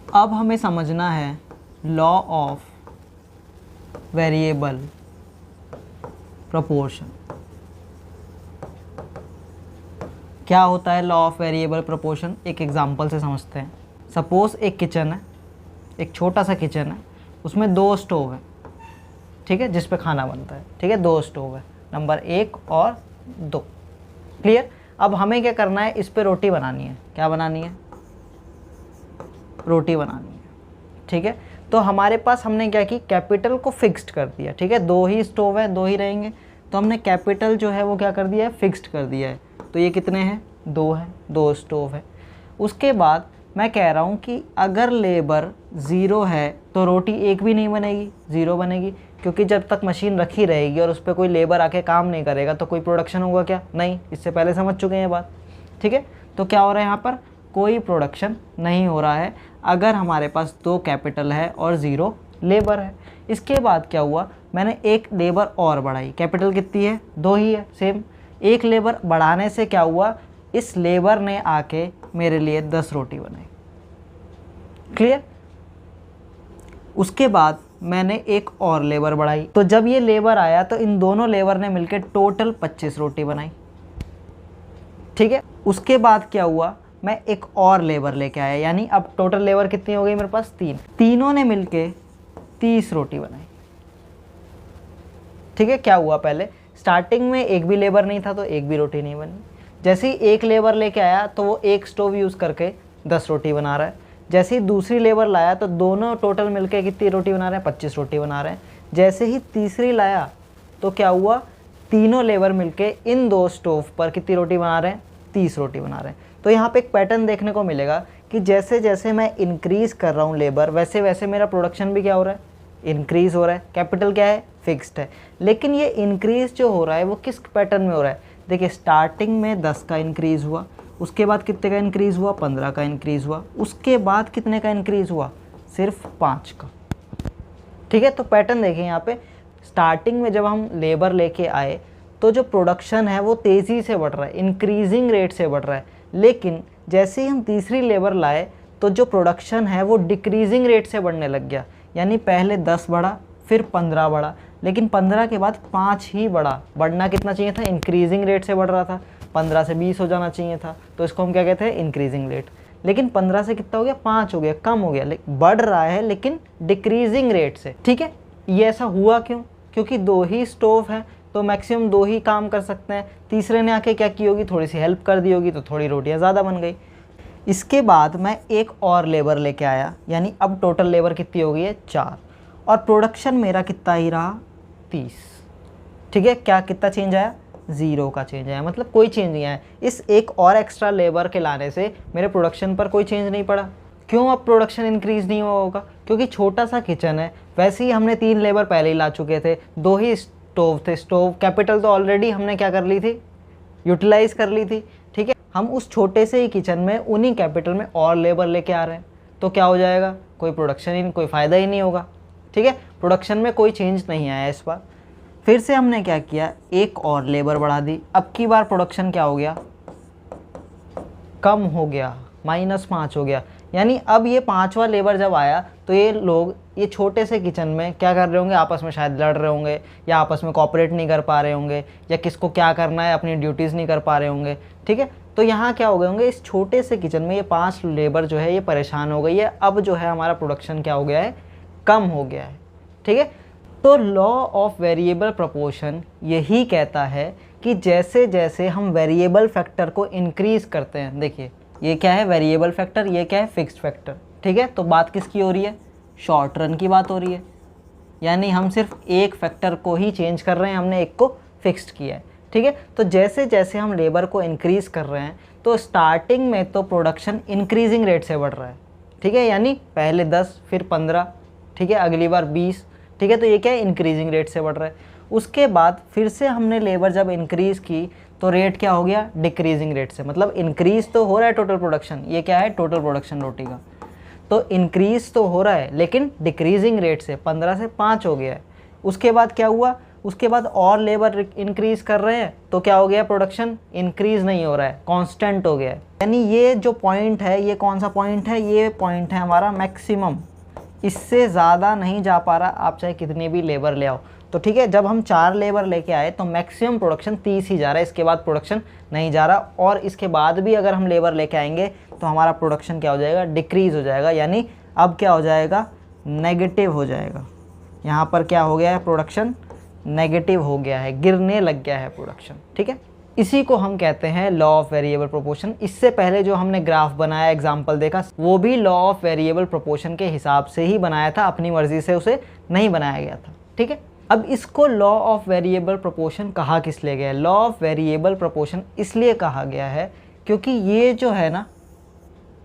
अब हमें समझना है लॉ ऑफ वेरिएबल प्रोपोर्शन। क्या होता है लॉ ऑफ वेरिएबल प्रोपोर्शन, एक एग्जांपल से समझते हैं। सपोज एक किचन है, एक छोटा सा किचन है, उसमें 2 स्टोव है, ठीक है, जिस पे खाना बनता है, ठीक है, 2 स्टोव है, नंबर 1 और 2। क्लियर। अब हमें क्या करना है, इस पे रोटी बनानी है। क्या बनानी है? रोटी बनानी है, ठीक है। तो हमारे पास हमने क्या की, कैपिटल को फिक्स्ड कर दिया, ठीक है, 2 ही स्टोव है, 2 ही रहेंगे, तो हमने कैपिटल जो है वो क्या कर दिया है, फिक्स्ड कर दिया है। तो ये कितने हैं? 2 है, 2 स्टोव है। उसके बाद मैं कह रहा हूँ कि अगर लेबर 0 है तो रोटी एक भी नहीं बनेगी, 0 बनेगी, क्योंकि जब तक मशीन रखी रहेगी और उस पर कोई लेबर आके काम नहीं करेगा तो कोई प्रोडक्शन होगा क्या? नहीं। इससे पहले समझ चुके हैं ये बात, ठीक है। तो क्या हो रहा है यहाँ पर, कोई प्रोडक्शन नहीं हो रहा है अगर हमारे पास 2 कैपिटल है और 0 लेबर है। इसके बाद क्या हुआ, मैंने एक लेबर और बढ़ाई, कैपिटल कितनी है? 2 ही है, सेम। एक लेबर बढ़ाने से क्या हुआ, इस लेबर ने आके मेरे लिए 10 रोटी बनाई। क्लियर। उसके बाद मैंने एक और लेबर बढ़ाई, तो जब ये लेबर आया तो इन दोनों लेबर ने मिलकर टोटल 25 रोटी बनाई, ठीक है। उसके बाद क्या हुआ, मैं एक और लेबर लेके आया, यानी अब टोटल लेबर कितनी हो गई मेरे पास? 3। तीनों ने मिलके 30 रोटी बनाई, ठीक है। क्या हुआ, पहले स्टार्टिंग में एक भी लेबर नहीं था तो एक भी रोटी नहीं बनी। जैसे ही एक लेबर लेके आया तो वो एक स्टोव यूज़ करके 10 रोटी बना रहा है। जैसे ही दूसरी लेबर लाया तो दोनों टोटल मिलके कितनी रोटी बना रहे हैं? 25 रोटी बना रहे हैं। जैसे ही तीसरी लाया तो क्या हुआ, तीनों लेबर मिलके इन 2 स्टोव पर कितनी रोटी बना रहे हैं? 30 रोटी बना रहे हैं। तो यहाँ पे एक पैटर्न देखने को मिलेगा कि जैसे जैसे मैं इंक्रीज़ कर रहा हूँ लेबर, वैसे वैसे मेरा प्रोडक्शन भी क्या हो रहा है? इंक्रीज़ हो रहा है। कैपिटल क्या है? फिक्स्ड है। लेकिन ये इंक्रीज़ जो हो रहा है वो किस पैटर्न में हो रहा है? देखिए, स्टार्टिंग में 10 का इंक्रीज़ हुआ, उसके बाद कितने का इंक्रीज़ हुआ? 15 का इंक्रीज़ हुआ, उसके बाद कितने का इंक्रीज़ हुआ? सिर्फ 5 का, ठीक है। तो पैटर्न देखें यहाँ पे, स्टार्टिंग में जब हम लेबर लेके आए तो जो प्रोडक्शन है वो तेज़ी से बढ़ रहा है, इंक्रीजिंग रेट से बढ़ रहा है। लेकिन जैसे ही हम तीसरी लेबर लाए तो जो प्रोडक्शन है वो डिक्रीजिंग रेट से बढ़ने लग गया, यानी पहले 10 बढ़ा, फिर 15 बढ़ा, लेकिन 15 के बाद 5 ही बढ़ा। बढ़ना कितना चाहिए था? इंक्रीजिंग रेट से बढ़ रहा था, 15 से 20 हो जाना चाहिए था, तो इसको हम क्या कहते हैं? Increasing rate. लेकिन 15 से कितना हो गया? 5 हो गया, कम हो गया, बढ़ रहा है लेकिन डिक्रीजिंग रेट से, ठीक है। ये ऐसा हुआ क्यों? क्योंकि 2 ही स्टोव हैं तो मैक्सिमम 2 ही काम कर सकते हैं। तीसरे ने आके क्या की होगी? थोड़ी सी हेल्प कर दी होगी, तो थोड़ी रोटियां ज़्यादा बन गई। इसके बाद मैं एक और लेबर लेके आया, यानी अब टोटल लेबर कितनी हो गई है? 4, और प्रोडक्शन मेरा कितना ही रहा? 30, ठीक है। क्या कितना चेंज आया? 0 का चेंज आया, मतलब कोई चेंज नहीं आया। इस एक और एक्स्ट्रा लेबर के लाने से मेरे प्रोडक्शन पर कोई चेंज नहीं पड़ा। क्यों अब प्रोडक्शन इंक्रीज़ नहीं हुआ होगा? क्योंकि छोटा सा किचन है, वैसे ही हमने 3 लेबर पहले ही ला चुके थे, 2 ही स्टोव थे। स्टोव कैपिटल तो ऑलरेडी हमने क्या कर ली थी? यूटिलाइज़ कर ली थी, ठीक है। हम उस छोटे से ही किचन में उन्हीं कैपिटल में और लेबर लेके आ रहे हैं, तो क्या हो जाएगा? कोई प्रोडक्शन ही, कोई फ़ायदा ही नहीं होगा, ठीक है। प्रोडक्शन में कोई चेंज नहीं आया इस बार। फिर से हमने क्या किया, एक और लेबर बढ़ा दी। अब की बार प्रोडक्शन क्या हो गया? कम हो गया, -5 हो गया। यानी अब ये 5वां लेबर जब आया तो ये लोग ये छोटे से किचन में क्या कर रहे होंगे? आपस में शायद लड़ रहे होंगे, या आपस में कोऑपरेट नहीं कर पा रहे होंगे, या किसको क्या करना है अपनी ड्यूटीज़ नहीं कर पा रहे होंगे, ठीक है। तो यहाँ क्या हो गए होंगे, इस छोटे से किचन में ये 5 लेबर जो है ये परेशान हो गई है। अब जो है हमारा प्रोडक्शन क्या हो गया है? कम हो गया है, ठीक है। तो लॉ ऑफ वेरिएबल प्रोपोर्शन यही कहता है कि जैसे जैसे हम वेरिएबल फैक्टर को इंक्रीज़ करते हैं, देखिए ये क्या है? वेरिएबल फैक्टर, ये क्या है? फिक्स्ड फैक्टर, ठीक है। तो बात किसकी हो रही है? शॉर्ट रन की बात हो रही है, यानी हम सिर्फ एक फैक्टर को ही चेंज कर रहे हैं, हमने एक को फिक्स्ड किया है, ठीक है। तो जैसे जैसे हम लेबर को इंक्रीज़ कर रहे हैं तो स्टार्टिंग में तो प्रोडक्शन इंक्रीजिंग रेट से बढ़ रहा है, ठीक है, यानी पहले 10 फिर 15, ठीक है, अगली बार 20, ठीक है। तो ये क्या है? इंक्रीजिंग रेट से बढ़ रहा है। उसके बाद फिर से हमने लेबर जब इंक्रीज़ की तो रेट क्या हो गया? डिक्रीजिंग रेट से, मतलब इंक्रीज़ तो हो रहा है टोटल प्रोडक्शन, ये क्या है? टोटल प्रोडक्शन रोटी का, तो इंक्रीज़ तो हो रहा है लेकिन डिक्रीजिंग रेट से, 15 से 5 हो गया है। उसके बाद क्या हुआ? उसके बाद और लेबर इंक्रीज कर रहे हैं तो क्या हो गया, प्रोडक्शन इंक्रीज नहीं हो रहा है, कांस्टेंट हो गया है। यानी ये जो पॉइंट है, ये कौन सा पॉइंट है, ये पॉइंट है हमारा मैक्सिमम, इससे ज़्यादा नहीं जा पा रहा, आप चाहे कितनी भी लेबर ले आओ। तो ठीक है, जब हम 4 लेबर लेके आए तो मैक्सिमम प्रोडक्शन 30 ही जा रहा है, इसके बाद प्रोडक्शन नहीं जा रहा। और इसके बाद भी अगर हम लेबर लेके आएंगे तो हमारा प्रोडक्शन क्या हो जाएगा, डिक्रीज़ हो जाएगा, यानी अब क्या हो जाएगा, नेगेटिव हो जाएगा। यहाँ पर क्या हो गया है, प्रोडक्शन नेगेटिव हो गया है, गिरने लग गया है प्रोडक्शन। ठीक है, इसी को हम कहते हैं लॉ ऑफ वेरिएबल प्रोपोर्शन। इससे पहले जो हमने ग्राफ बनाया, एग्जाम्पल देखा, वो भी लॉ ऑफ वेरिएबल प्रोपोर्शन के हिसाब से ही बनाया था, अपनी मर्जी से उसे नहीं बनाया गया था। ठीक है, अब इसको लॉ ऑफ वेरिएबल प्रोपोर्शन कहा किस लिए गया है, लॉ ऑफ वेरिएबल प्रोपोर्शन इसलिए कहा गया है क्योंकि ये जो है ना,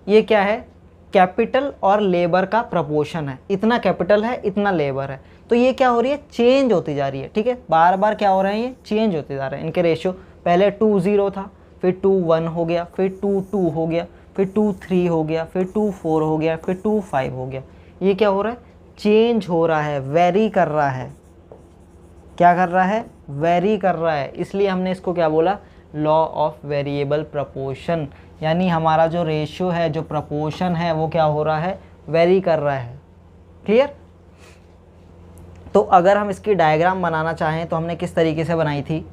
ये क्या है, कैपिटल और लेबर का प्रपोर्शन है। इतना कैपिटल है, इतना लेबर है, तो ये क्या हो रही है, चेंज होती जा रही है। ठीक है, बार बार क्या हो रहे हैं, ये चेंज होते जा रहे हैं इनके रेशियो। पहले 2 0 था, फिर 2 1 हो गया, फिर 2 2 हो गया, फिर 2 3 हो गया, फिर 2 4 हो गया, फिर 2 5 हो गया। ये क्या हो रहा है, चेंज हो रहा है, वेरी कर रहा है। क्या कर रहा है, वेरी कर रहा है, इसलिए हमने इसको क्या बोला, लॉ ऑफ वेरिएबल प्रपोर्शन। यानी हमारा जो रेशियो है, जो प्रपोर्शन है, वो क्या हो रहा है, वेरी कर रहा है। क्लियर। तो अगर हम इसकी डायग्राम बनाना चाहें तो हमने किस तरीके से बनाई थी,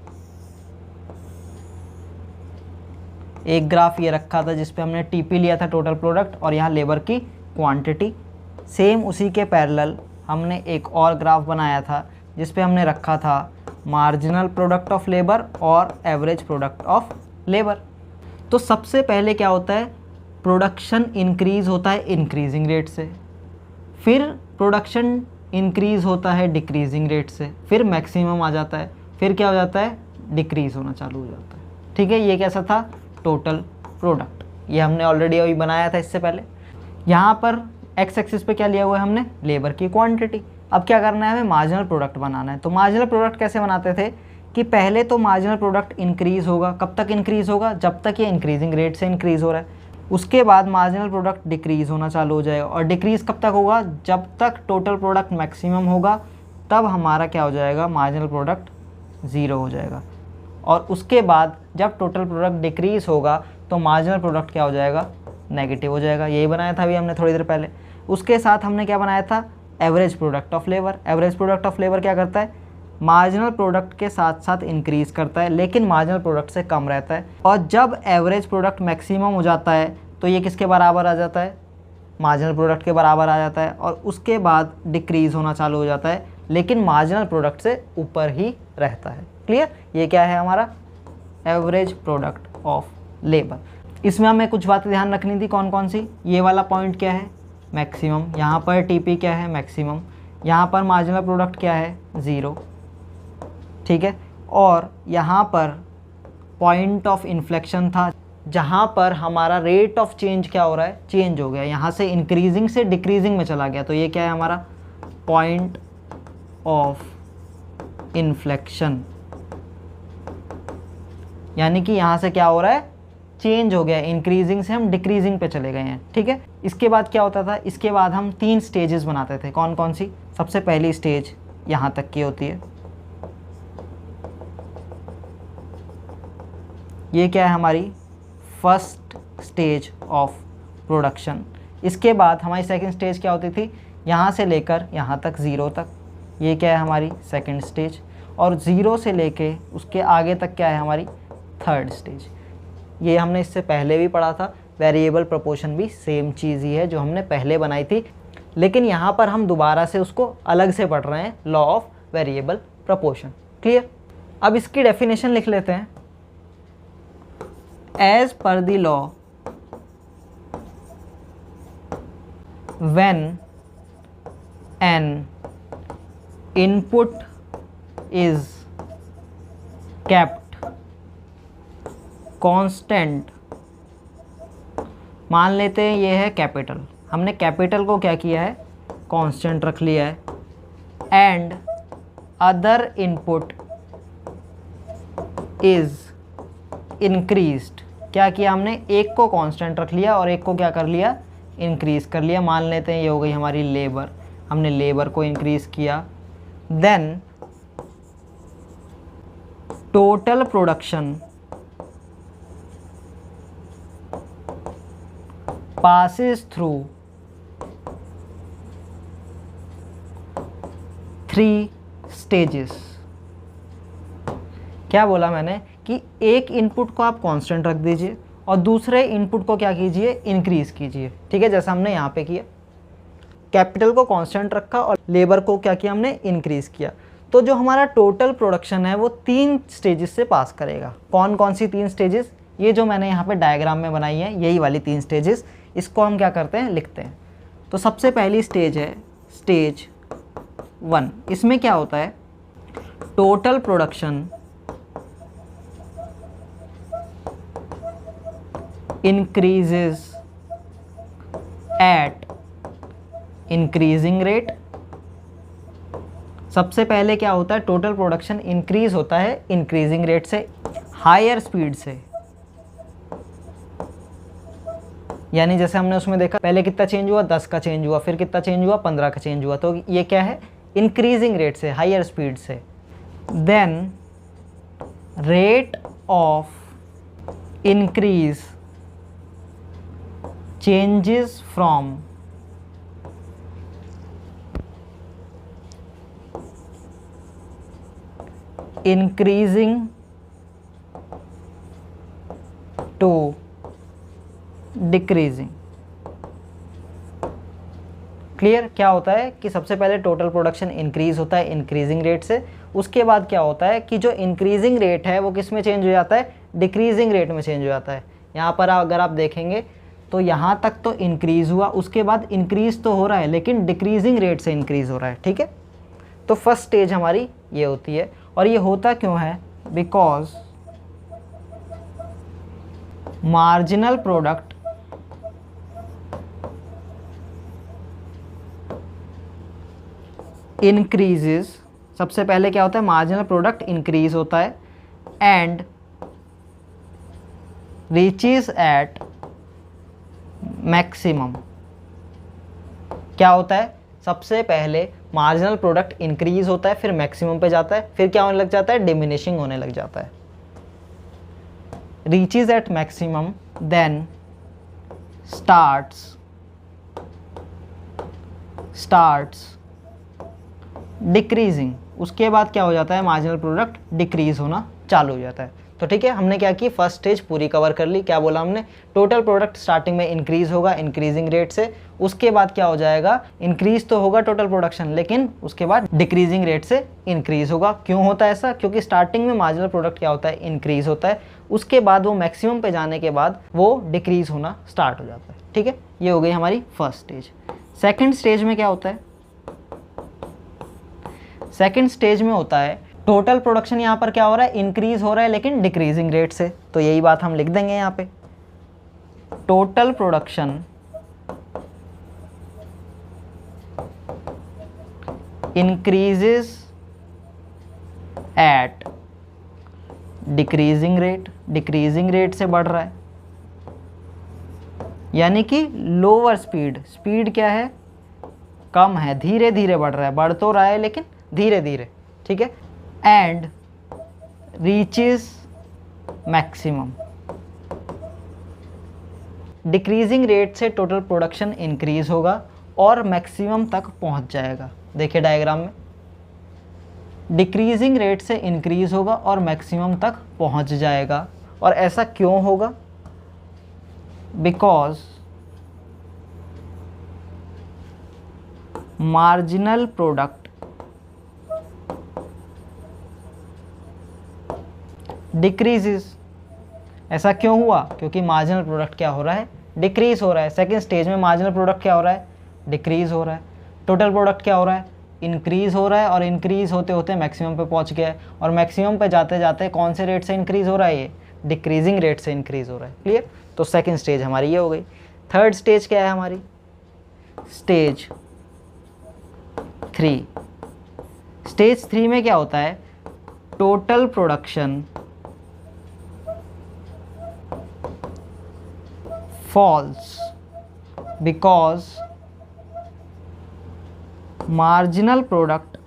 एक ग्राफ ये रखा था जिस पे हमने टीपी लिया था, टोटल प्रोडक्ट, और यहाँ लेबर की क्वांटिटी। सेम उसी के पैरेलल हमने एक और ग्राफ बनाया था जिस पे हमने रखा था मार्जिनल प्रोडक्ट ऑफ लेबर और एवरेज प्रोडक्ट ऑफ लेबर। तो सबसे पहले क्या होता है, प्रोडक्शन इंक्रीज होता है इंक्रीजिंग रेट से, फिर प्रोडक्शन इंक्रीज होता है डिक्रीजिंग रेट से, फिर मैक्सिमम आ जाता है, फिर क्या हो जाता है, डिक्रीज होना चालू हो जाता है। ठीक है, ये कैसा था, टोटल प्रोडक्ट, ये हमने ऑलरेडी अभी बनाया था इससे पहले। यहाँ पर एक्स एक्सिस पे क्या लिया हुआ है हमने, लेबर की क्वांटिटी। अब क्या करना है, हमें मार्जिनल प्रोडक्ट बनाना है। तो मार्जिनल प्रोडक्ट कैसे बनाते थे कि पहले तो मार्जिनल प्रोडक्ट इंक्रीज होगा, कब तक इंक्रीज होगा, जब तक ये इंक्रीजिंग रेट से इंक्रीज हो रहा है। उसके बाद मार्जिनल प्रोडक्ट डिक्रीज होना चालू हो जाएगा, और डिक्रीज कब तक होगा, जब तक टोटल प्रोडक्ट मैक्सिमम होगा, तब हमारा क्या हो जाएगा, मार्जिनल प्रोडक्ट 0 हो जाएगा। और उसके बाद जब टोटल प्रोडक्ट डिक्रीज होगा तो मार्जिनल प्रोडक्ट क्या हो जाएगा, नेगेटिव हो जाएगा। यही बनाया था अभी हमने थोड़ी देर पहले। उसके साथ हमने क्या बनाया था, average product of labour. Average product of labour क्या करता है, मार्जिनल प्रोडक्ट के साथ साथ इंक्रीज करता है, लेकिन मार्जिनल प्रोडक्ट से कम रहता है। और जब एवरेज प्रोडक्ट मैक्सिमम हो जाता है तो ये किसके बराबर आ जाता है, मार्जिनल प्रोडक्ट के बराबर आ जाता है। और उसके बाद डिक्रीज होना चालू हो जाता है, लेकिन मार्जिनल प्रोडक्ट से ऊपर ही रहता है। क्लियर। ये क्या है हमारा, एवरेज प्रोडक्ट ऑफ लेबर। इसमें हमें कुछ बातें ध्यान रखनी थी, कौन कौन सी, ये वाला पॉइंट क्या है, मैक्सिमम। यहाँ पर टीपी क्या है, मैक्सिमम। यहाँ पर मार्जिनल प्रोडक्ट क्या है, 0। ठीक है। और यहाँ पर पॉइंट ऑफ इन्फ्लेक्शन था, जहाँ पर हमारा रेट ऑफ चेंज क्या हो रहा है, चेंज हो गया, यहाँ से इंक्रीजिंग से डिक्रीजिंग में चला गया। तो ये क्या है हमारा, पॉइंट ऑफ इन्फ्लेक्शन। यानी कि यहाँ से क्या हो रहा है, चेंज हो गया, इंक्रीजिंग से हम डिक्रीजिंग पे चले गए हैं। ठीक है। इसके बाद क्या होता था, इसके बाद हम 3 स्टेजेस बनाते थे। कौन कौन सी, सबसे पहली स्टेज यहाँ तक की होती है, ये क्या है हमारी फर्स्ट स्टेज ऑफ प्रोडक्शन। इसके बाद हमारी सेकंड स्टेज क्या होती थी, यहाँ से लेकर यहाँ तक 0 तक, ये क्या है हमारी सेकंड स्टेज। और 0 से लेके उसके आगे तक क्या है हमारी थर्ड स्टेज। ये हमने इससे पहले भी पढ़ा था। वेरिएबल प्रोपोर्शन भी सेम चीज़ ही है जो हमने पहले बनाई थी, लेकिन यहाँ पर हम दोबारा से उसको अलग से पढ़ रहे हैं, law of variable proportion. Clear. अब इसकी डेफिनेशन लिख लेते हैं। As per the law, when an input is kept constant, मान लेते हैं ये है कैपिटल, हमने कैपिटल को क्या किया है, कांस्टेंट रख लिया है, and other input is increased, क्या किया हमने, एक को कांस्टेंट रख लिया और एक को क्या कर लिया, इंक्रीज कर लिया। मान लेते हैं ये हो गई हमारी लेबर, हमने लेबर को इंक्रीज किया। Then total production passes through 3 stages। क्या बोला मैंने कि एक इनपुट को आप कांस्टेंट रख दीजिए और दूसरे इनपुट को क्या कीजिए, इंक्रीज कीजिए। ठीक है, जैसा हमने यहाँ पे किया, कैपिटल को कांस्टेंट रखा और लेबर को क्या किया हमने, इंक्रीज किया। तो जो हमारा टोटल प्रोडक्शन है वो 3 स्टेजेस से पास करेगा। कौन कौन सी 3 स्टेजेस, ये जो मैंने यहाँ पे डायग्राम में बनाई है यही वाली 3 स्टेजेस, इसको हम क्या करते हैं, लिखते हैं। तो सबसे पहली स्टेज है स्टेज 1। इसमें क्या होता है, total production increases eight increasing rate. सबसे पहले क्या होता है, टोटल प्रोडक्शन इंक्रीज होता है इंक्रीजिंग रेट से, हायर स्पीड से। यानी जैसे हमने उसमें देखा पहले कितना चेंज हुआ, 10 का चेंज हुआ, फिर कितना चेंज हुआ, 15 का चेंज हुआ। तो ये क्या है, इंक्रीजिंग रेट से, हायर स्पीड से। Then rate of increase changes from increasing to decreasing. Clear, क्या होता है कि सबसे पहले टोटल प्रोडक्शन इंक्रीज होता है इंक्रीजिंग रेट से, उसके बाद क्या होता है कि जो इंक्रीजिंग रेट है वो किस में चेंज हो जाता है, डिक्रीजिंग रेट में चेंज हो जाता है। यहाँ पर अगर आप देखेंगे तो यहाँ तक तो इंक्रीज हुआ, उसके बाद इंक्रीज तो हो रहा है लेकिन डिक्रीजिंग रेट से इंक्रीज हो रहा है। ठीक है, तो फर्स्ट स्टेज हमारी ये होती है। और ये होता क्यों है, बिकॉज मार्जिनल प्रोडक्ट इंक्रीजेस। सबसे पहले क्या होता है, मार्जिनल प्रोडक्ट इंक्रीज होता है एंड रीचेस एट मैक्सिमम। क्या होता है, सबसे पहले मार्जिनल प्रोडक्ट इंक्रीज होता है, फिर मैक्सिमम पे जाता है, फिर क्या होने लग जाता है, डिमिनिशिंग होने लग जाता है। Reaches at maximum then starts decreasing. उसके बाद क्या हो जाता है, मार्जिनल प्रोडक्ट डिक्रीज होना चालू हो जाता है। तो ठीक है, हमने क्या की, फर्स्ट स्टेज पूरी कवर कर ली। क्या बोला हमने, टोटल प्रोडक्ट स्टार्टिंग में इंक्रीज होगा इंक्रीजिंग रेट से, उसके बाद क्या हो जाएगा, इंक्रीज तो होगा टोटल प्रोडक्शन लेकिन उसके बाद डिक्रीजिंग रेट से इंक्रीज होगा। क्यों होता है ऐसा, क्योंकि स्टार्टिंग में मार्जिनल प्रोडक्ट क्या होता है, इंक्रीज होता है, उसके बाद वो मैक्सिमम पे जाने के बाद वो डिक्रीज होना स्टार्ट हो जाता है। ठीक है, ये हो गई हमारी फर्स्ट स्टेज। सेकेंड स्टेज में क्या होता है, सेकेंड स्टेज में होता है टोटल प्रोडक्शन यहाँ पर क्या हो रहा है, इंक्रीज हो रहा है लेकिन डिक्रीजिंग रेट से। तो यही बात हम लिख देंगे यहाँ पे, total production increases eight decreasing rate. Decreasing rate से बढ़ रहा है, यानी कि लोअर स्पीड, स्पीड क्या है, कम है, धीरे धीरे बढ़ रहा है, बढ़ तो रहा है लेकिन धीरे धीरे। ठीक है, and reaches maximum. Decreasing rate से टोटल प्रोडक्शन इंक्रीज होगा और मैक्सिमम तक पहुंच जाएगा। देखिए डायग्राम में, डिक्रीजिंग रेट से इंक्रीज होगा और मैक्सिमम तक पहुंच जाएगा। और ऐसा क्यों होगा, बिकॉज मार्जिनल प्रोडक्ट डिक्रीजेस। ऐसा क्यों हुआ, क्योंकि मार्जिनल प्रोडक्ट क्या हो रहा है, डिक्रीज हो रहा है। सेकेंड स्टेज में मार्जिनल प्रोडक्ट क्या हो रहा है, डिक्रीज हो रहा है। टोटल प्रोडक्ट क्या हो रहा है, इंक्रीज हो रहा है, और इंक्रीज होते होते मैक्सिमम पे पहुंच गया है। और मैक्सिमम पे जाते जाते कौन से रेट से इंक्रीज हो रहा है, ये डिक्रीजिंग रेट से इंक्रीज हो रहा है। क्लियर, तो सेकेंड स्टेज हमारी ये हो गई। थर्ड स्टेज क्या है हमारी, स्टेज 3। स्टेज 3 में क्या होता है, total production falls because marginal product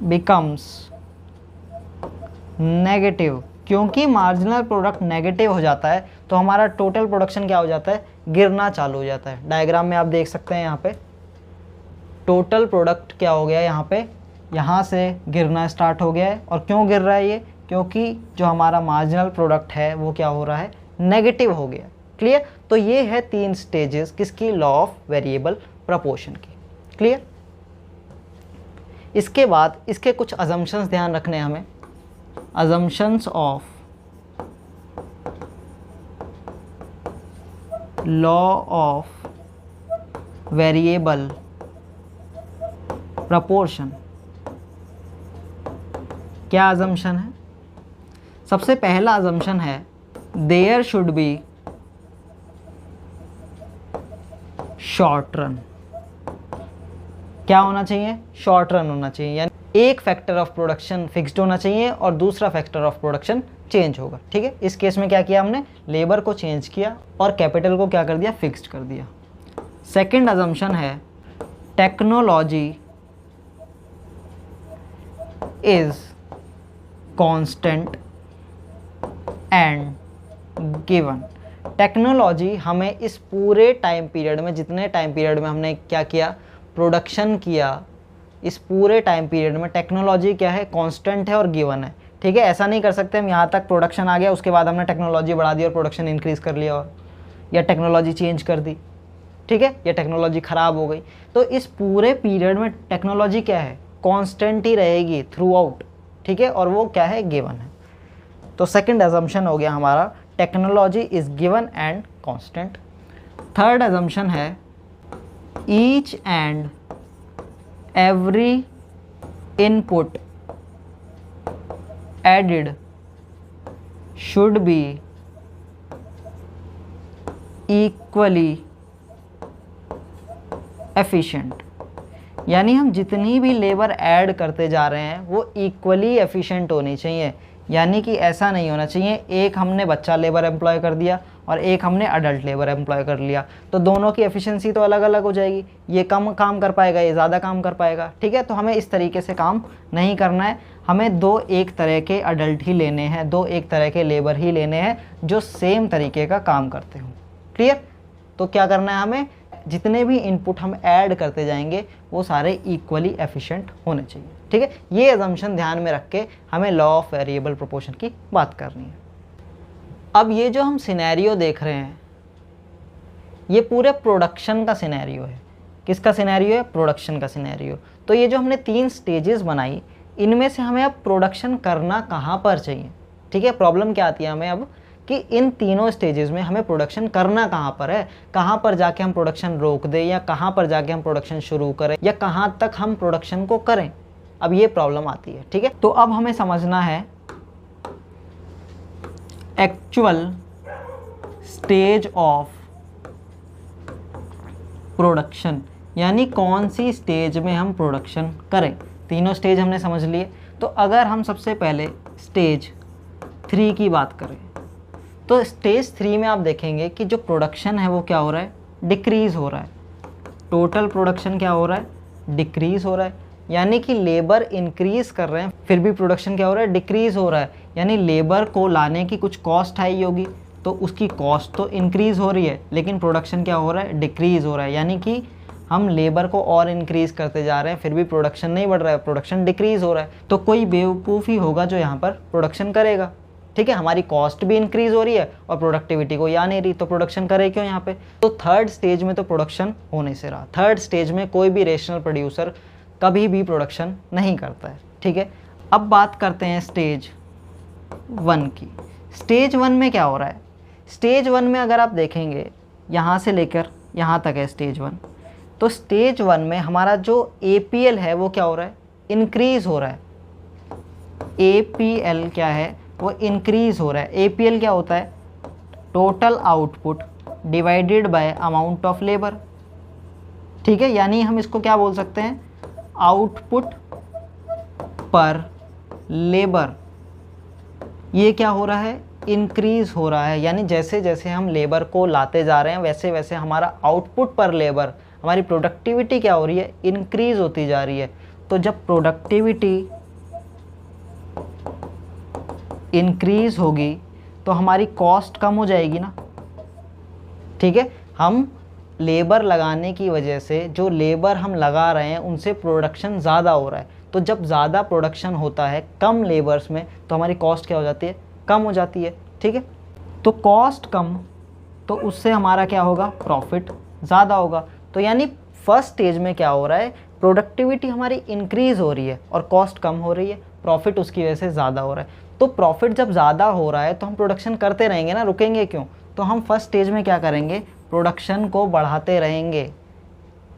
becomes negative, क्योंकि मार्जिनल प्रोडक्ट नेगेटिव हो जाता है तो हमारा टोटल प्रोडक्शन क्या हो जाता है, गिरना चालू हो जाता है। डायग्राम में आप देख सकते हैं यहाँ पे टोटल प्रोडक्ट क्या हो गया, यहाँ से गिरना स्टार्ट हो गया है। और क्यों गिर रहा है ये, क्योंकि जो हमारा मार्जिनल प्रोडक्ट है वो क्या हो रहा है, नेगेटिव हो गया। क्लियर। तो ये है 3 स्टेजेस किसकी, लॉ ऑफ वेरिएबल प्रपोर्शन की। क्लियर। इसके बाद इसके कुछ अजम्पशंस ध्यान रखने हैं हमें। Assumptions of law of variable proportion. क्या अजम्पशन है, सबसे पहला अजम्पशन है there should be short run. क्या होना चाहिए, शॉर्ट रन होना चाहिए, यानी एक फैक्टर ऑफ प्रोडक्शन फिक्स्ड होना चाहिए और दूसरा फैक्टर ऑफ प्रोडक्शन चेंज होगा। ठीक है। इस केस में क्या किया हमने, लेबर को चेंज किया और कैपिटल को क्या कर दिया, फिक्स्ड कर दिया। सेकंड अजम्पशन है technology is constant and given. Technology हमें इस पूरे टाइम पीरियड में, जितने टाइम पीरियड में हमने क्या किया, प्रोडक्शन किया, इस पूरे टाइम पीरियड में टेक्नोलॉजी क्या है, कांस्टेंट है और गिवन है। ठीक है। ऐसा नहीं कर सकते हम यहाँ तक प्रोडक्शन आ गया उसके बाद हमने टेक्नोलॉजी बढ़ा दी और प्रोडक्शन इंक्रीज़ कर लिया, और या टेक्नोलॉजी चेंज कर दी। ठीक है। या टेक्नोलॉजी ख़राब हो गई। तो इस पूरे पीरियड में टेक्नोलॉजी क्या है, कांस्टेंट ही रहेगी थ्रू आउट। ठीक है। और वो क्या है, गिवन है। तो सेकंड अजम्पशन हो गया हमारा technology is given and constant. Third assumption है each and every input added should be equally efficient. यानी हम जितनी भी लेबर ऐड करते जा रहे हैं वो इक्वली एफिशिएंट होनी चाहिए। यानी कि ऐसा नहीं होना चाहिए एक हमने बच्चा लेबर एम्प्लॉय कर दिया और एक हमने अडल्ट लेबर एम्प्लॉय कर लिया, तो दोनों की एफिशिएंसी तो अलग अलग हो जाएगी। ये कम काम कर पाएगा, ये ज़्यादा काम कर पाएगा। ठीक है। तो हमें इस तरीके से काम नहीं करना है। हमें 2 एक तरह के अडल्ट ही लेने हैं, 2 एक तरह के लेबर ही लेने हैं जो सेम तरीके का काम करते हों। क्लियर। तो क्या करना है, हमें जितने भी इनपुट हम ऐड करते जाएंगे वो सारे इक्वली एफिशिएंट होने चाहिए। ठीक है। ये अजम्पशन ध्यान में रख के हमें लॉ ऑफ वेरिएबल प्रोपोर्शन की बात करनी है। अब ये जो हम सिनेरियो देख रहे हैं ये पूरे प्रोडक्शन का सिनेरियो है। किसका सिनेरियो है, प्रोडक्शन का सिनेरियो। तो ये जो हमने 3 स्टेजेस बनाई, इनमें से हमें अब प्रोडक्शन करना कहाँ पर चाहिए। ठीक है। प्रॉब्लम क्या आती है हमें अब कि इन तीनों स्टेजेस में हमें प्रोडक्शन करना कहाँ पर है, कहाँ पर जाके हम प्रोडक्शन रोक दें या कहाँ पर जाके हम प्रोडक्शन शुरू करें या कहाँ तक हम प्रोडक्शन को करें। अब ये प्रॉब्लम आती है। ठीक है। तो अब हमें समझना है एक्चुअल स्टेज ऑफ प्रोडक्शन, यानी कौन सी स्टेज में हम प्रोडक्शन करें। तीनों स्टेज हमने समझ लिए। तो अगर हम सबसे पहले स्टेज 3 की बात करें तो स्टेज 3 में आप देखेंगे कि जो प्रोडक्शन है वो क्या हो रहा है, डिक्रीज़ हो रहा है। टोटल प्रोडक्शन क्या हो रहा है, डिक्रीज़ हो रहा है। यानी कि लेबर इंक्रीज़ कर रहे हैं फिर भी प्रोडक्शन क्या हो रहा है, डिक्रीज़ हो रहा है। यानी लेबर को लाने की कुछ कॉस्ट आई होगी तो उसकी कॉस्ट तो इंक्रीज़ हो रही है लेकिन प्रोडक्शन क्या हो रहा है, डिक्रीज़ हो रहा है। यानी कि हम लेबर को और इंक्रीज़ करते जा रहे हैं फिर भी प्रोडक्शन नहीं बढ़ रहा है, प्रोडक्शन डिक्रीज़ हो रहा है। तो कोई बेवकूफ़ ही होगा जो यहाँ पर प्रोडक्शन करेगा। ठीक है। हमारी कॉस्ट भी इंक्रीज़ हो रही है और प्रोडक्टिविटी कोई आ नहीं रही, तो प्रोडक्शन करे क्यों यहाँ पे। तो थर्ड स्टेज में तो प्रोडक्शन होने से रहा। थर्ड स्टेज में कोई भी रेशनल प्रोड्यूसर कभी भी प्रोडक्शन नहीं करता है। ठीक है। अब बात करते हैं स्टेज 1 की। स्टेज 1 में क्या हो रहा है, स्टेज 1 में अगर आप देखेंगे यहाँ से लेकर यहाँ तक है स्टेज 1। तो स्टेज 1 में हमारा जो APL है वो क्या हो रहा है, इंक्रीज़ हो रहा है। APL क्या है, वो इंक्रीज़ हो रहा है। APL क्या होता है, total output divided by amount of labour. ठीक है। यानी हम इसको क्या बोल सकते हैं, आउटपुट पर लेबर ये क्या हो रहा है, इंक्रीज़ हो रहा है। यानी जैसे जैसे हम लेबर को लाते जा रहे हैं वैसे वैसे हमारा आउटपुट पर लेबर, हमारी प्रोडक्टिविटी क्या हो रही है, इंक्रीज़ होती जा रही है। तो जब प्रोडक्टिविटी इंक्रीज होगी तो हमारी कॉस्ट कम हो जाएगी ना, ठीक है। हम लेबर लगाने की वजह से जो लेबर हम लगा रहे हैं उनसे प्रोडक्शन ज़्यादा हो रहा है, तो जब ज़्यादा प्रोडक्शन होता है कम लेबर्स में तो हमारी कॉस्ट क्या हो जाती है, कम हो जाती है, ठीक है। तो कॉस्ट कम तो उससे हमारा क्या होगा, प्रॉफिट ज़्यादा होगा। तो यानी फर्स्ट स्टेज में क्या हो रहा है, प्रोडक्टिविटी हमारी इंक्रीज़ हो रही है और कॉस्ट कम हो रही है, प्रॉफिट उसकी वजह से ज़्यादा हो रहा है। तो प्रॉफिट जब ज़्यादा हो रहा है तो हम प्रोडक्शन करते रहेंगे ना, रुकेंगे क्यों। तो हम फर्स्ट स्टेज में क्या करेंगे, प्रोडक्शन को बढ़ाते रहेंगे,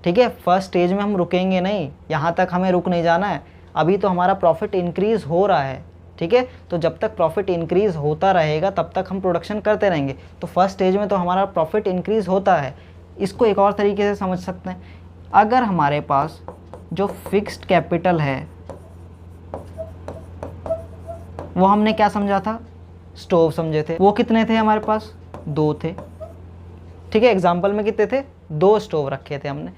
ठीक है। फर्स्ट स्टेज में हम रुकेंगे नहीं, यहाँ तक हमें रुक नहीं जाना है। अभी तो हमारा प्रॉफिट इंक्रीज़ हो रहा है, ठीक है। तो जब तक प्रॉफिट इंक्रीज़ होता रहेगा तब तक हम प्रोडक्शन करते रहेंगे। तो फर्स्ट स्टेज में तो हमारा प्रॉफिट इंक्रीज़ होता है। इसको एक और तरीके से समझ सकते हैं, अगर हमारे पास जो फिक्स्ड कैपिटल है वो हमने क्या समझा था, स्टोव समझे थे। वो कितने थे हमारे पास, 2 थे, ठीक है। एग्जाम्पल में कितने थे, 2 स्टोव रखे थे हमने।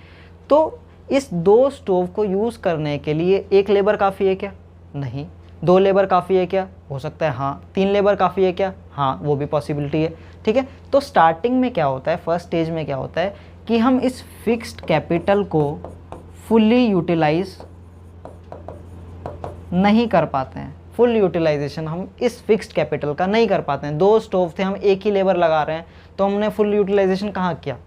तो इस 2 स्टोव को यूज़ करने के लिए 1 लेबर काफ़ी है क्या, नहीं। 2 लेबर काफ़ी है क्या, हो सकता है हाँ। 3 लेबर काफ़ी है क्या, हाँ, वो भी पॉसिबिलिटी है, ठीक है। तो स्टार्टिंग में क्या होता है, फर्स्ट स्टेज में क्या होता है कि हम इस फिक्स्ड कैपिटल को फुल्ली यूटिलाइज नहीं कर पाते हैं। फुल यूटिलाइजेशन हम इस फिक्स्ड कैपिटल का नहीं कर पाते हैं। 2 स्टोव थे, हम 1 ही लेबर लगा रहे हैं, तो हमने फुल यूटिलाइजेशन कहाँ किया,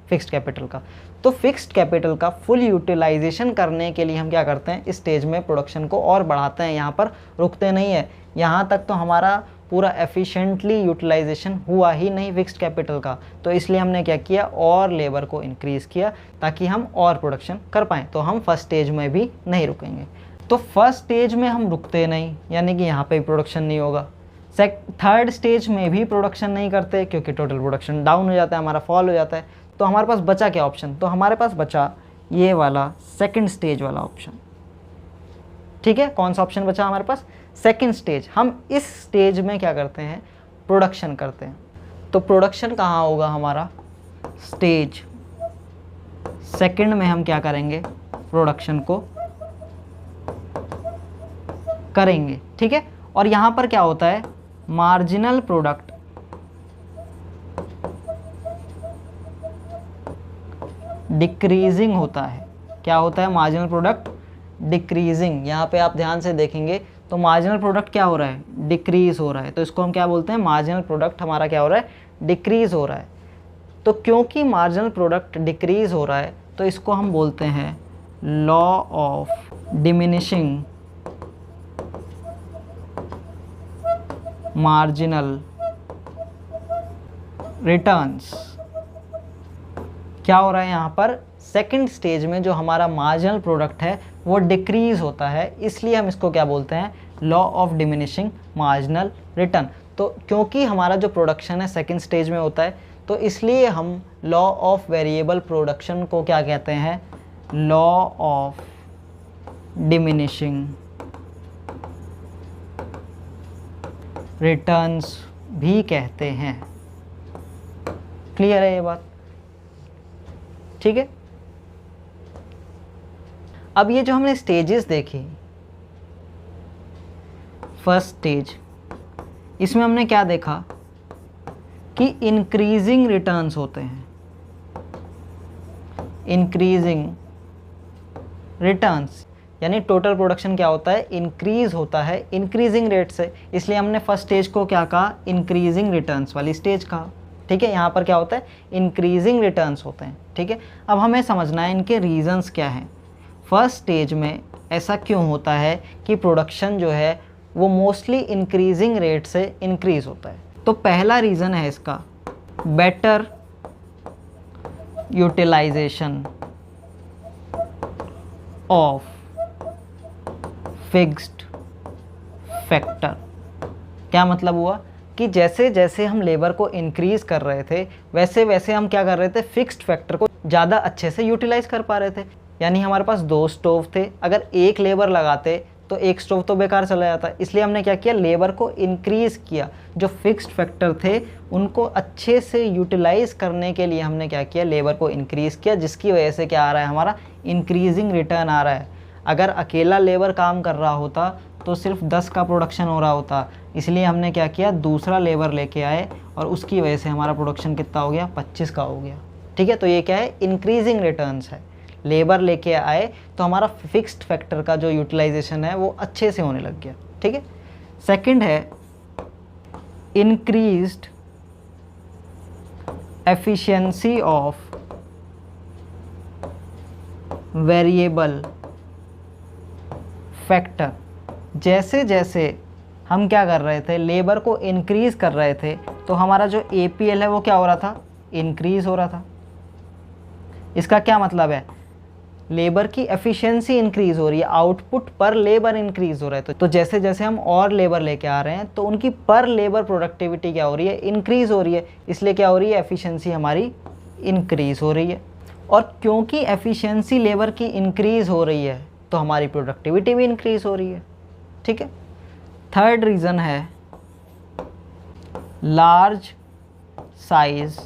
फिक्स्ड कैपिटल का। तो फिक्स्ड कैपिटल का फुल यूटिलाइजेशन करने के लिए हम क्या करते हैं, इस स्टेज में प्रोडक्शन को और बढ़ाते हैं, यहाँ पर रुकते नहीं है। यहाँ तक तो हमारा पूरा एफिशिएंटली यूटिलाइजेशन हुआ ही नहीं फिक्स्ड कैपिटल का, तो इसलिए हमने क्या किया, और लेबर को इंक्रीज़ किया ताकि हम और प्रोडक्शन कर पाएँ। तो हम फर्स्ट स्टेज में भी नहीं रुकेंगे। तो फर्स्ट स्टेज में हम रुकते नहीं, यानी कि यहाँ पे भी प्रोडक्शन नहीं होगा। थर्ड स्टेज में भी प्रोडक्शन नहीं करते क्योंकि टोटल प्रोडक्शन डाउन हो जाता है, हमारा फॉल हो जाता है। तो हमारे पास बचा क्या ऑप्शन, तो हमारे पास बचा ये वाला सेकंड स्टेज वाला ऑप्शन, ठीक है। कौन सा ऑप्शन बचा हमारे पास, सेकंड स्टेज। हम इस स्टेज में क्या करते हैं, प्रोडक्शन करते हैं। तो प्रोडक्शन कहाँ होगा हमारा, स्टेज सेकंड में हम क्या करेंगे, प्रोडक्शन को करेंगे, ठीक है। और यहाँ पर क्या होता है, मार्जिनल प्रोडक्ट डिक्रीजिंग होता है। क्या होता है, मार्जिनल प्रोडक्ट डिक्रीजिंग। यहाँ पे आप ध्यान से देखेंगे तो मार्जिनल प्रोडक्ट क्या हो रहा है, डिक्रीज हो रहा है। तो इसको हम क्या बोलते हैं, मार्जिनल प्रोडक्ट हमारा क्या हो रहा है, डिक्रीज हो रहा है। तो क्योंकि मार्जिनल प्रोडक्ट डिक्रीज हो रहा है तो इसको हम बोलते हैं law of diminishing marginal returns. क्या हो रहा है यहाँ पर, सेकंड स्टेज में जो हमारा मार्जिनल प्रोडक्ट है वो डिक्रीज होता है, इसलिए हम इसको क्या बोलते हैं, law of diminishing marginal return. तो क्योंकि हमारा जो प्रोडक्शन है सेकंड स्टेज में होता है तो इसलिए हम लॉ ऑफ वेरिएबल प्रोडक्शन को क्या कहते हैं, लॉ ऑफ डिमिनिशिंग रिटर्न्स भी कहते हैं। क्लियर है ये बात, ठीक है। अब ये जो हमने स्टेजेस देखी, फर्स्ट स्टेज, इसमें हमने क्या देखा कि इंक्रीजिंग रिटर्न्स होते हैं, इंक्रीजिंग रिटर्न्स, यानी टोटल प्रोडक्शन क्या होता है, इंक्रीज होता है इंक्रीजिंग रेट से। इसलिए हमने फर्स्ट स्टेज को क्या कहा, इंक्रीजिंग रिटर्न्स वाली स्टेज कहा, ठीक है। यहाँ पर क्या होता है, इंक्रीजिंग रिटर्न्स होते हैं, ठीक है। अब हमें समझना है इनके रीजंस क्या हैं। फर्स्ट स्टेज में ऐसा क्यों होता है कि प्रोडक्शन जो है वो मोस्टली इंक्रीजिंग रेट से इंक्रीज होता है। तो पहला रीज़न है इसका better utilisation of fixed factor. क्या मतलब हुआ कि जैसे जैसे हम लेबर को इंक्रीज़ कर रहे थे वैसे वैसे हम क्या कर रहे थे, फिक्स्ड फैक्टर को ज़्यादा अच्छे से यूटिलाइज कर पा रहे थे। यानी हमारे पास 2 स्टोव थे, अगर 1 लेबर लगाते तो 1 स्टोव तो बेकार चला जाता। इसलिए हमने क्या किया, लेबर को इंक्रीज़ किया, जो फिक्स्ड फैक्टर थे उनको अच्छे से यूटिलाइज करने के लिए हमने क्या किया, लेबर को इंक्रीज़ किया, जिसकी वजह से क्या आ रहा है, हमारा इंक्रीजिंग रिटर्न आ रहा है। अगर अकेला लेबर काम कर रहा होता तो सिर्फ 10 का प्रोडक्शन हो रहा होता, इसलिए हमने क्या किया, दूसरा लेबर लेके आए और उसकी वजह से हमारा प्रोडक्शन कितना हो गया, 25 का हो गया। ठीक है, तो ये क्या है, इंक्रीजिंग रिटर्न्स है। लेबर लेके आए तो हमारा फिक्स्ड फैक्टर का जो यूटिलाइजेशन है वो अच्छे से होने लग गया। ठीक है, सेकंड है increased efficiency of variable factor. जैसे जैसे हम क्या कर रहे थे, लेबर को इंक्रीज़ कर रहे थे, तो हमारा जो APL है वो क्या हो रहा था, इंक्रीज़ हो रहा था। इसका क्या मतलब है, लेबर की एफिशिएंसी इंक्रीज़ हो रही है, आउटपुट पर लेबर इंक्रीज़ हो रहा है। तो जैसे जैसे हम और लेबर लेके आ रहे हैं तो उनकी पर लेबर प्रोडक्टिविटी क्या हो रही है, इंक्रीज़ हो रही है, इसलिए क्या हो रही है, एफिशिएंसी हमारी इंक्रीज़ हो रही है। और क्योंकि एफिशिएंसी लेबर की इंक्रीज़ हो रही है तो हमारी प्रोडक्टिविटी भी इंक्रीज़ हो रही है। ठीक है, थर्ड रीज़न है large size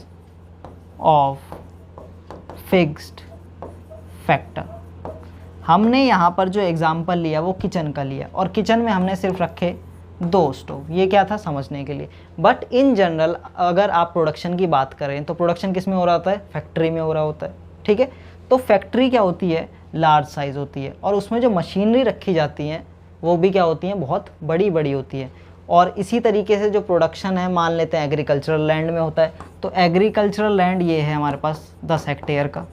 of fixed factor. हमने यहाँ पर जो एग्जांपल लिया वो किचन का लिया, और किचन में हमने सिर्फ रखे 2 स्टोव। ये क्या था, समझने के लिए। बट इन जनरल अगर आप प्रोडक्शन की बात करें तो प्रोडक्शन किस में हो रहा होता है, फैक्ट्री में हो रहा होता है। ठीक है, तो फैक्ट्री क्या होती है, लार्ज साइज़ होती है, और उसमें जो मशीनरी रखी जाती हैं वो भी क्या होती हैं, बहुत बड़ी बड़ी होती है। और इसी तरीके से जो प्रोडक्शन है, मान लेते हैं एग्रीकल्चरल लैंड में होता है, तो एग्रीकल्चरल लैंड ये है हमारे पास 10 हेक्टेयर का।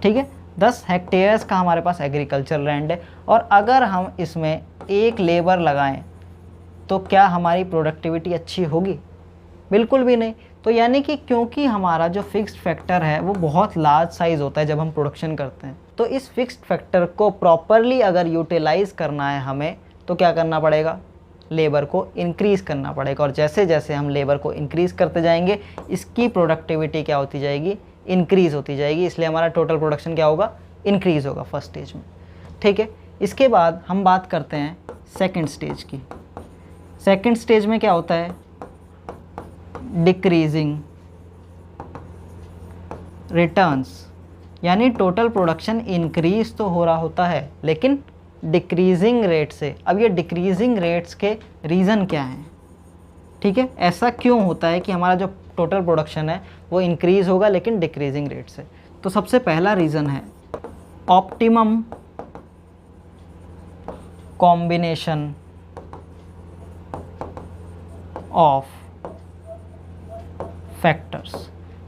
ठीक है, 10 हेक्टेयर्स का हमारे पास एग्रीकल्चरल लैंड है, और अगर हम इसमें एक लेबर लगाएं तो क्या हमारी प्रोडक्टिविटी अच्छी होगी, बिल्कुल भी नहीं। तो यानी कि क्योंकि हमारा जो फिक्स्ड फैक्टर है वो बहुत लार्ज साइज़ होता है जब हम प्रोडक्शन करते हैं, तो इस फिक्स्ड फैक्टर को प्रॉपरली अगर यूटिलाइज़ करना है हमें, तो क्या करना पड़ेगा, लेबर को इंक्रीज़ करना पड़ेगा। और जैसे जैसे हम लेबर को इंक्रीज़ करते जाएंगे इसकी प्रोडक्टिविटी क्या होती जाएगी, इंक्रीज़ होती जाएगी, इसलिए हमारा टोटल प्रोडक्शन क्या होगा, इंक्रीज़ होगा फर्स्ट स्टेज में। ठीक है, इसके बाद हम बात करते हैं सेकंड स्टेज की। सेकंड स्टेज में क्या होता है, डिक्रीजिंग रिटर्न्स, यानी टोटल प्रोडक्शन इंक्रीज तो हो रहा होता है लेकिन डिक्रीजिंग रेट से। अब ये डिक्रीजिंग रेट्स के रीज़न क्या हैं, ठीक है, ऐसा क्यों होता है कि हमारा जो टोटल प्रोडक्शन है वो इंक्रीज़ होगा लेकिन डिक्रीजिंग रेट से। तो सबसे पहला रीज़न है optimum combination of factors.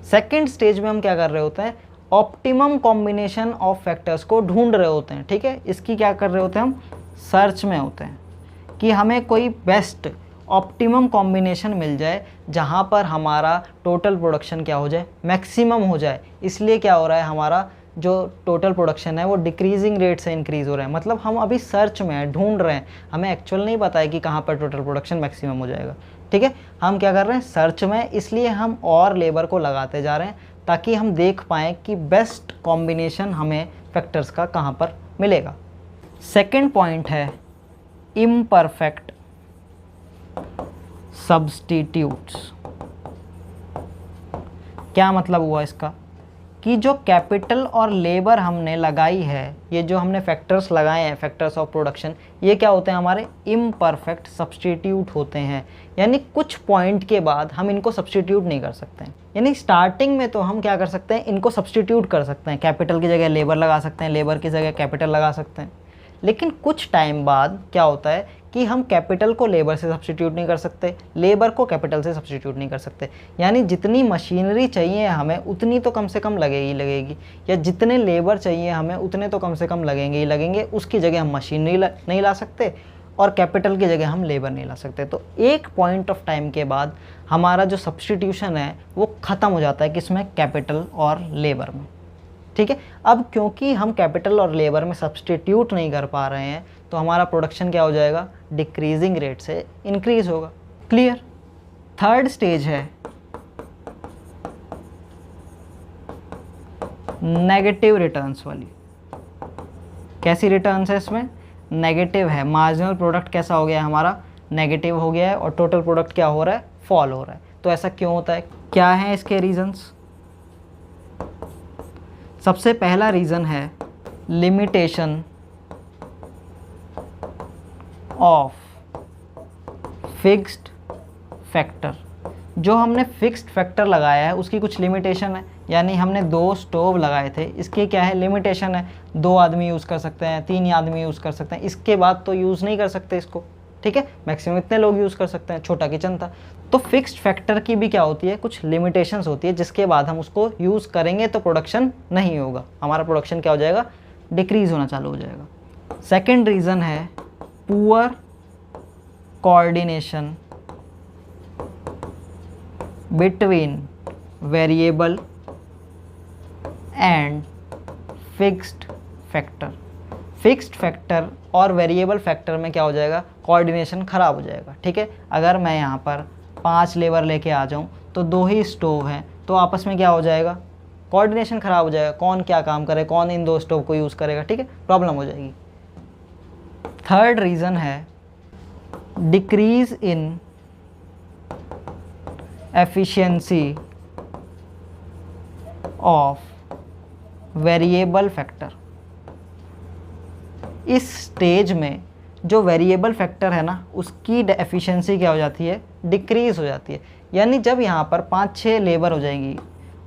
Second stage में हम क्या कर रहे होते हैं, ऑप्टिमम कॉम्बिनेशन ऑफ फैक्टर्स को ढूंढ रहे होते हैं। ठीक है, इसकी क्या कर रहे होते हैं, हम सर्च में होते हैं कि हमें कोई बेस्ट ऑप्टिमम कॉम्बिनेशन मिल जाए जहां पर हमारा टोटल प्रोडक्शन क्या हो जाए, मैक्सिमम हो जाए। इसलिए क्या हो रहा है, हमारा जो टोटल प्रोडक्शन है वो डिक्रीजिंग रेट से इंक्रीज़ हो रहा है। मतलब हम अभी सर्च में हैं, ढूंढ रहे हैं, हमें एक्चुअल नहीं पता है कि कहाँ पर टोटल प्रोडक्शन मैक्सिमम हो जाएगा। ठीक है, हम क्या कर रहे हैं, सर्च में, इसलिए हम और लेबर को लगाते जा रहे हैं ताकि हम देख पाएँ कि बेस्ट कॉम्बिनेशन हमें फैक्टर्स का कहाँ पर मिलेगा। सेकेंड पॉइंट है इम्परफेक्ट सब्स्टिट्यूट्स। क्या मतलब हुआ इसका, कि जो कैपिटल और लेबर हमने लगाई है, ये जो हमने फैक्टर्स लगाए हैं, फैक्टर्स ऑफ प्रोडक्शन, ये क्या होते हैं, हमारे इम्परफेक्ट सब्स्टिट्यूट होते हैं। यानी कुछ पॉइंट के बाद हम इनको सब्स्टिट्यूट नहीं कर सकते हैं। यानी स्टार्टिंग में तो हम क्या कर सकते हैं, इनको सब्स्टिट्यूट कर सकते हैं, कैपिटल की जगह लेबर लगा सकते हैं, लेबर की जगह कैपिटल लगा सकते हैं। लेकिन कुछ टाइम बाद क्या होता है कि हम कैपिटल को लेबर से सब्स्टिट्यूट नहीं कर सकते, लेबर को कैपिटल से सब्स्टिट्यूट नहीं कर सकते। यानी जितनी मशीनरी चाहिए हमें उतनी तो कम से कम लगेगी, या जितने लेबर चाहिए हमें उतने तो कम से कम लगेंगे ही लगेंगे। उसकी जगह हम मशीनरी नहीं ला सकते और कैपिटल की जगह हम लेबर नहीं ला सकते। तो एक पॉइंट ऑफ टाइम के बाद हमारा जो सब्स्टिट्यूशन है वो ख़त्म हो जाता है, किसमें, कैपिटल और लेबर में। ठीक है, अब क्योंकि हम कैपिटल और लेबर में सब्स्टिट्यूट नहीं कर पा रहे हैं तो हमारा प्रोडक्शन क्या हो जाएगा, डिक्रीजिंग रेट से इंक्रीज होगा। क्लियर। थर्ड स्टेज है नेगेटिव रिटर्न्स वाली। कैसी रिटर्न्स है इसमें, नेगेटिव है। मार्जिनल प्रोडक्ट कैसा हो गया है हमारा, नेगेटिव हो गया है, और टोटल प्रोडक्ट क्या हो रहा है, फॉल हो रहा है। तो ऐसा क्यों होता है, क्या है इसके रीजंस। सबसे पहला रीज़न है लिमिटेशन ऑफ फिक्स्ड फैक्टर। जो हमने फिक्स्ड फैक्टर लगाया है उसकी कुछ लिमिटेशन है, यानी हमने 2 स्टोव लगाए थे, इसकी क्या है लिमिटेशन है, 2 आदमी यूज़ कर सकते हैं, 3 आदमी यूज़ कर सकते हैं, इसके बाद तो यूज़ नहीं कर सकते इसको, ठीक है, मैक्सिमम इतने लोग यूज़ कर सकते हैं, छोटा किचन था। तो फिक्स्ड फैक्टर की भी क्या होती है, कुछ लिमिटेशंस होती है, जिसके बाद हम उसको यूज़ करेंगे तो प्रोडक्शन नहीं होगा, हमारा प्रोडक्शन क्या हो जाएगा, डिक्रीज़ होना चालू हो जाएगा। सेकेंड रीज़न है poor coordination between variable and fixed factor. Fixed factor और वेरिएबल फैक्टर में क्या हो जाएगा, कोऑर्डिनेशन ख़राब हो जाएगा, ठीक है। अगर मैं यहाँ पर 5 लेबर लेके आ जाऊँ तो 2 ही स्टोव हैं, तो आपस में क्या हो जाएगा, कोऑर्डिनेशन ख़राब हो जाएगा, कौन क्या काम करे, कौन इन 2 स्टोव को यूज़ करेगा, ठीक है, प्रॉब्लम हो जाएगी। थर्ड रीज़न है decrease in efficiency of variable factor. इस स्टेज में जो वेरिएबल फैक्टर है ना उसकी एफिशिएंसी क्या हो जाती है, डिक्रीज़ हो जाती है। यानी जब यहाँ पर 5-6 लेबर हो जाएंगी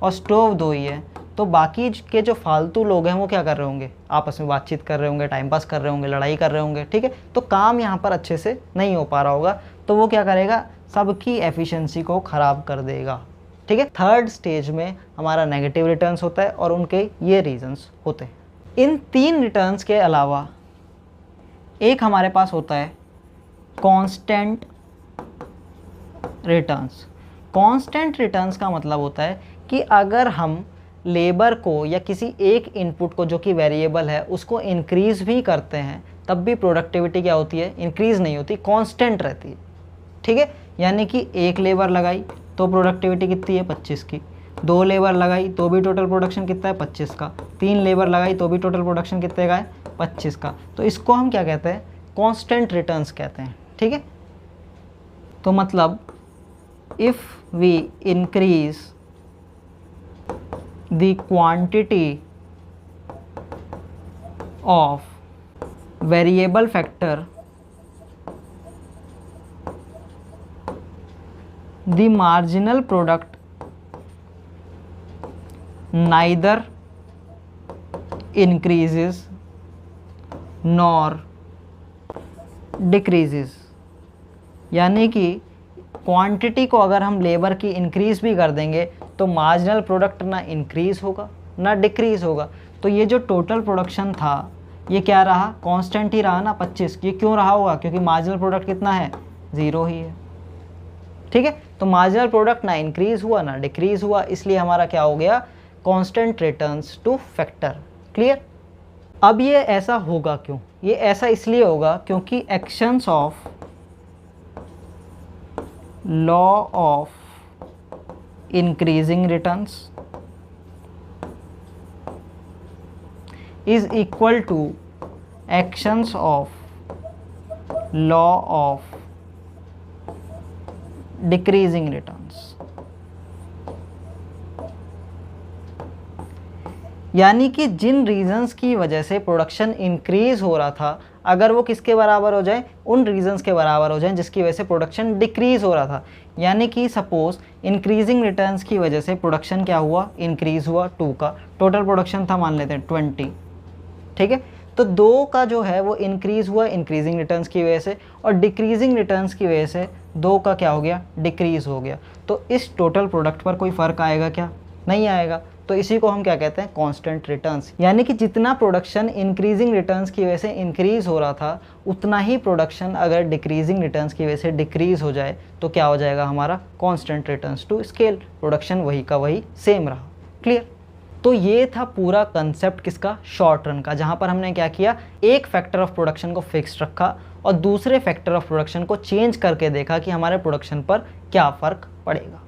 और स्टोव 2 ही है, तो बाकी के जो फालतू लोग हैं वो क्या कर रहे होंगे, आपस में बातचीत कर रहे होंगे, टाइम पास कर रहे होंगे, लड़ाई कर रहे होंगे, ठीक है, तो काम यहाँ पर अच्छे से नहीं हो पा रहा होगा, तो वो क्या करेगा, सबकी एफिशिएंसी को ख़राब कर देगा, ठीक है। थर्ड स्टेज में हमारा नेगेटिव रिटर्न्स होता है और उनके ये रीजंस होते हैं। इन 3 रिटर्न्स के अलावा एक हमारे पास होता है कांस्टेंट रिटर्न्स। कांस्टेंट रिटर्न्स का मतलब होता है कि अगर हम लेबर को या किसी एक इनपुट को जो कि वेरिएबल है उसको इंक्रीज़ भी करते हैं तब भी प्रोडक्टिविटी क्या होती है, इंक्रीज़ नहीं होती, कांस्टेंट रहती है, ठीक है। यानी कि 1 लेबर लगाई तो प्रोडक्टिविटी कितनी है, 25 की, 2 लेबर लगाई तो भी टोटल प्रोडक्शन कितना है, 25 का, 3 लेबर लगाई तो भी टोटल प्रोडक्शन कितने का है, 25 का। तो इसको हम क्या कहते हैं, कांस्टेंट रिटर्न्स कहते हैं, ठीक है। तो मतलब if we increase the quantity of variable factor, the marginal product neither increases nor decreases। यानी कि क्वांटिटी को अगर हम लेबर की इंक्रीज़ भी कर देंगे तो मार्जिनल प्रोडक्ट ना इंक्रीज़ होगा ना डिक्रीज़ होगा। तो ये जो टोटल प्रोडक्शन था ये क्या रहा, कांस्टेंट ही रहा ना, 25। ये क्यों रहा होगा, क्योंकि मार्जिनल प्रोडक्ट कितना है, 0 ही है, ठीक है। तो मार्जिनल प्रोडक्ट ना इंक्रीज़ हुआ ना डिक्रीज़ हुआ, इसलिए हमारा क्या हो गया, constant returns two factor. Clear. अब ये ऐसा होगा क्यों, ये ऐसा इसलिए होगा क्योंकि actions of law of increasing returns is equal to actions of law of decreasing returns. यानी कि जिन रीजंस की वजह से प्रोडक्शन इंक्रीज हो रहा था, अगर वो किसके बराबर हो जाए, उन रीजंस के बराबर हो जाए जिसकी वजह से प्रोडक्शन डिक्रीज हो रहा था। यानी कि सपोज इंक्रीजिंग रिटर्न्स की वजह से प्रोडक्शन क्या हुआ, इंक्रीज हुआ 2 का, टोटल प्रोडक्शन था मान लेते हैं 20, ठीक है। तो 2 का जो है वो इंक्रीज़ हुआ इंक्रीजिंग रिटर्न्स की वजह से, और डिक्रीजिंग रिटर्न्स की वजह से 2 का क्या हो गया, डिक्रीज़ हो गया। तो इस टोटल प्रोडक्ट पर कोई फ़र्क आएगा क्या, नहीं आएगा। तो इसी को हम क्या कहते हैं, कांस्टेंट रिटर्न्स। यानी कि जितना प्रोडक्शन इंक्रीजिंग रिटर्न्स की वजह से इंक्रीज़ हो रहा था, उतना ही प्रोडक्शन अगर डिक्रीजिंग रिटर्न्स की वजह से डिक्रीज़ हो जाए तो क्या हो जाएगा हमारा, constant returns to scale. Production वही का वही सेम रहा। क्लियर। तो ये था पूरा कंसेप्ट किसका, शॉर्ट रन का, जहाँ पर हमने क्या किया, एक फैक्टर ऑफ प्रोडक्शन को फिक्स रखा और दूसरे फैक्टर ऑफ प्रोडक्शन को चेंज करके देखा कि हमारे प्रोडक्शन पर क्या फ़र्क पड़ेगा।